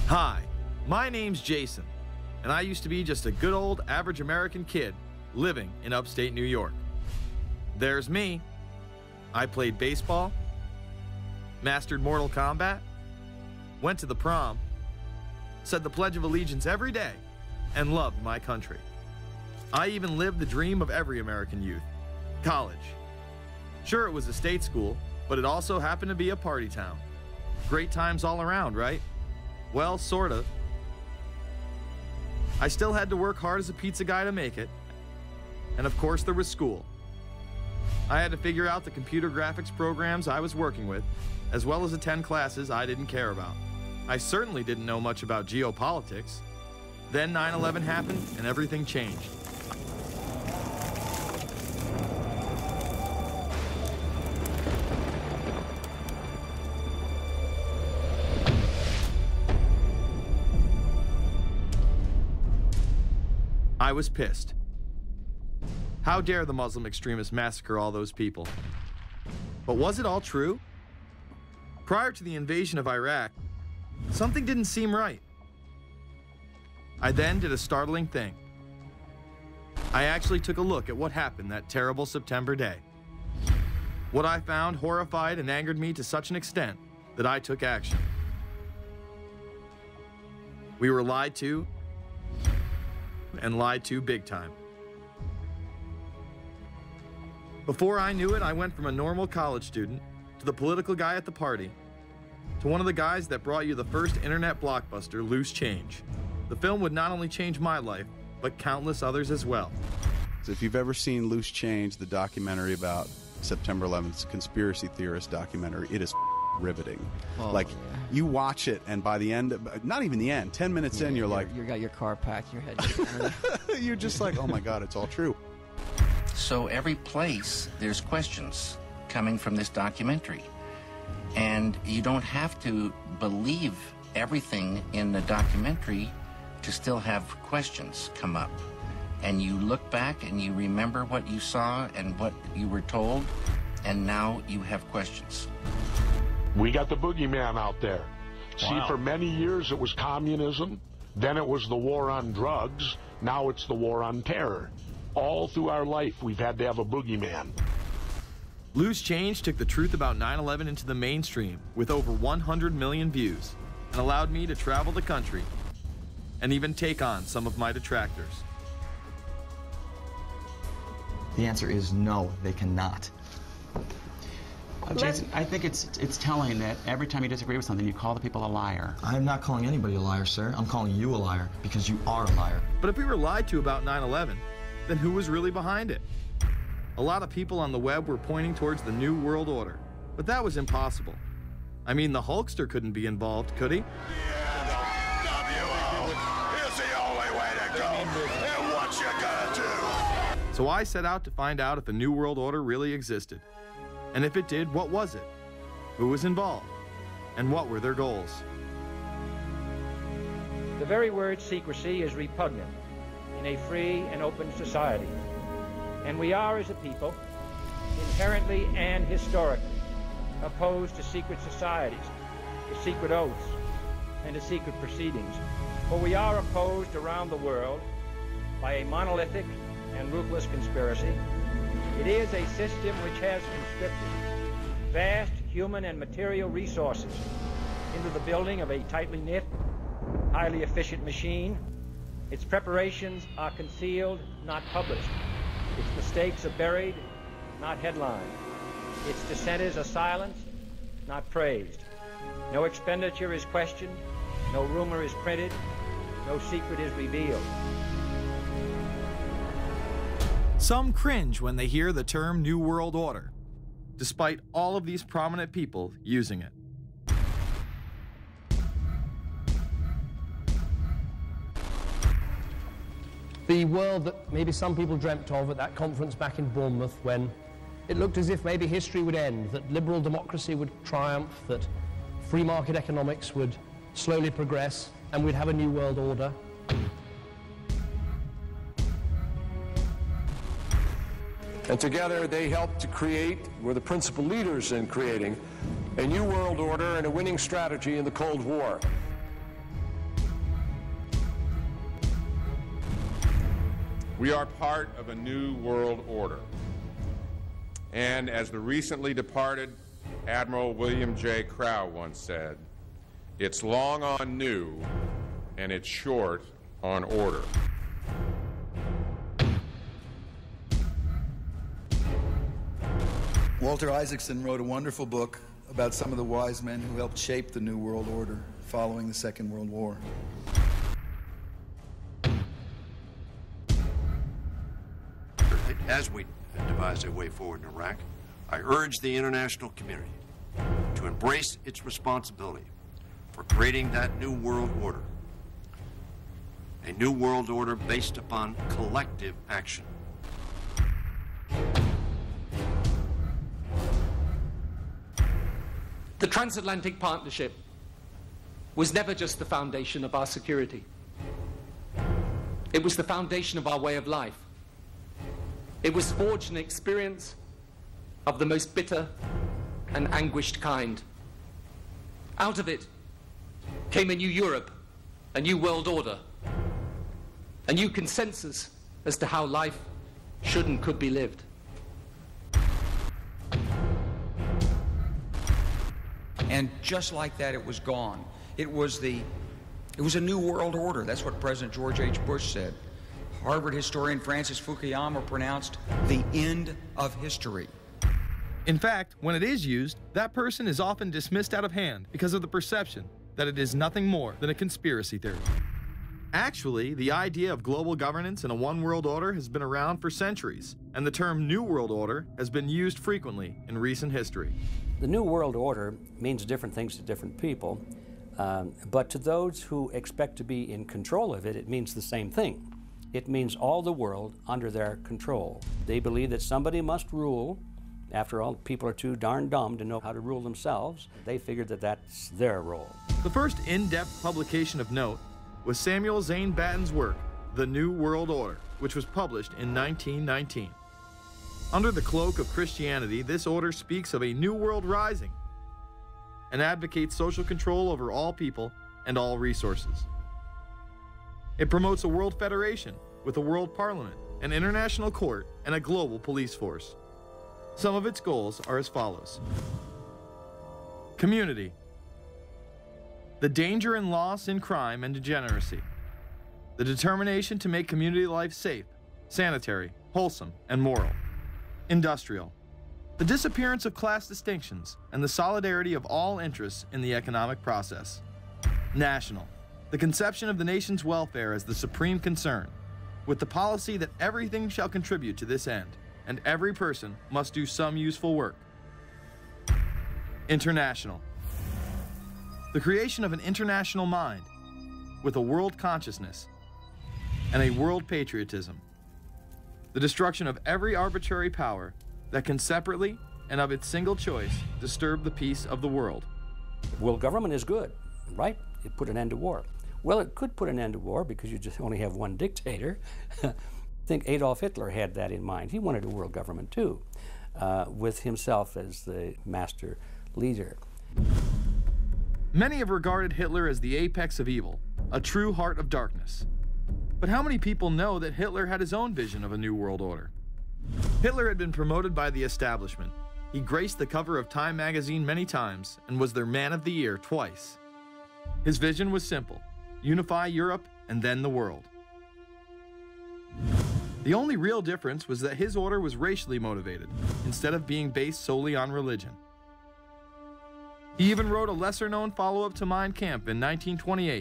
Hi, my name's Jason, and I used to be just a good old average American kid living in upstate New York. There's me. I played baseball, mastered Mortal Kombat, went to the prom, said the Pledge of Allegiance every day, and loved my country. I even lived the dream of every American youth, college. Sure, it was a state school, but it also happened to be a party town. Great times all around, right? Well, sort of. I still had to work hard as a pizza guy to make it. And of course, there was school. I had to figure out the computer graphics programs I was working with, as well as attend classes I didn't care about. I certainly didn't know much about geopolitics. Then 9/11 happened and everything changed. I was pissed. How dare the Muslim extremists massacre all those people? But was it all true? Prior to the invasion of Iraq, something didn't seem right. I then did a startling thing. I actually took a look at what happened that terrible September day. What I found horrified and angered me to such an extent that I took action. We were lied to, and lied to big time. Before I knew it, I went from a normal college student to the political guy at the party to one of the guys that brought you the first internet blockbuster, Loose Change. The film would not only change my life, but countless others as well. So if you've ever seen Loose Change, the documentary about September 11th, conspiracy theorist documentary, it is riveting. Oh, like, yeah. you watch it, and by the end, not even the end, 10 minutes in, you're like... You got your car packed, your head... You're just like, oh my God, it's all true. So every place, there's questions coming from this documentary. And you don't have to believe everything in the documentary to still have questions come up. And you look back and you remember what you saw and what you were told, and now you have questions. We got the boogeyman out there. Wow. See, for many years it was communism, then it was the war on drugs, now it's the war on terror. All through our life, we've had to have a boogeyman. Loose Change took the truth about 9/11 into the mainstream with over 100 million views and allowed me to travel the country and even take on some of my detractors. The answer is no, they cannot. Jason, I think it's telling that every time you disagree with something, you call the people a liar. I'm not calling anybody a liar, sir. I'm calling you a liar because you are a liar. But if we were lied to about 9/11, then who was really behind it? A lot of people on the web were pointing towards the New World Order, but that was impossible. I mean, the Hulkster couldn't be involved, could he? The NWO is the only way to go, and what you gonna do? So I set out to find out if a New World Order really existed. And if it did, what was it? Who was involved? And what were their goals? The very word secrecy is repugnant in a free and open society. And we are, as a people, inherently and historically opposed to secret societies, to secret oaths, and to secret proceedings. For we are opposed around the world by a monolithic and ruthless conspiracy. It is a system which has conscripted vast human and material resources into the building of a tightly knit, highly efficient machine. Its preparations are concealed, not published. Its mistakes are buried, not headlined. Its dissenters are silenced, not praised. No expenditure is questioned, no rumor is printed, no secret is revealed. Some cringe when they hear the term New World Order, despite all of these prominent people using it. The world that maybe some people dreamt of at that conference back in Bournemouth, when it looked as if maybe history would end, that liberal democracy would triumph, that free market economics would slowly progress, and we'd have a new world order. And together they helped to create, were the principal leaders in creating, a new world order and a winning strategy in the Cold War. We are part of a new world order. And as the recently departed Admiral William J. Crowe once said, it's long on new and it's short on order. Walter Isaacson wrote a wonderful book about some of the wise men who helped shape the New World Order following the Second World War. As we devise a way forward in Iraq, I urge the international community to embrace its responsibility for creating that new world order. A new world order based upon collective action. The transatlantic partnership was never just the foundation of our security. It was the foundation of our way of life. It was forged an experience of the most bitter and anguished kind. Out of it came a new Europe, a new world order, a new consensus as to how life should and could be lived. And just like that, it was gone. It was a new world order. That's what President George H. Bush said. Harvard historian Francis Fukuyama pronounced the end of history. In fact, when it is used, that person is often dismissed out of hand because of the perception that it is nothing more than a conspiracy theory. Actually, the idea of global governance and a one world order has been around for centuries, and the term New World Order has been used frequently in recent history. The New World Order means different things to different people, but to those who expect to be in control of it, it means the same thing. It means all the world under their control. They believe that somebody must rule. After all, people are too darn dumb to know how to rule themselves. They figured that that's their role. The first in-depth publication of note was Samuel Zane Batten's work, The New World Order, which was published in 1919. Under the cloak of Christianity, this order speaks of a new world rising and advocates social control over all people and all resources. It promotes a world federation with a world parliament, an international court, and a global police force. Some of its goals are as follows. Community. The danger and loss in crime and degeneracy. The determination to make community life safe, sanitary, wholesome, and moral. Industrial. The disappearance of class distinctions and the solidarity of all interests in the economic process. National. The conception of the nation's welfare as the supreme concern, with the policy that everything shall contribute to this end, and every person must do some useful work. International. The creation of an international mind, with a world consciousness and a world patriotism. The destruction of every arbitrary power that can separately and of its single choice disturb the peace of the world. World government is good, right? It put an end to war. Well, it could put an end to war because you just only have one dictator. I think Adolf Hitler had that in mind. He wanted a world government too, with himself as the master leader. Many have regarded Hitler as the apex of evil, a true heart of darkness. But how many people know that Hitler had his own vision of a new world order? Hitler had been promoted by the establishment. He graced the cover of Time magazine many times and was their Man of the Year twice. His vision was simple: unify Europe and then the world. The only real difference was that his order was racially motivated, instead of being based solely on religion. He even wrote a lesser-known follow-up to Mein Kampf in 1928,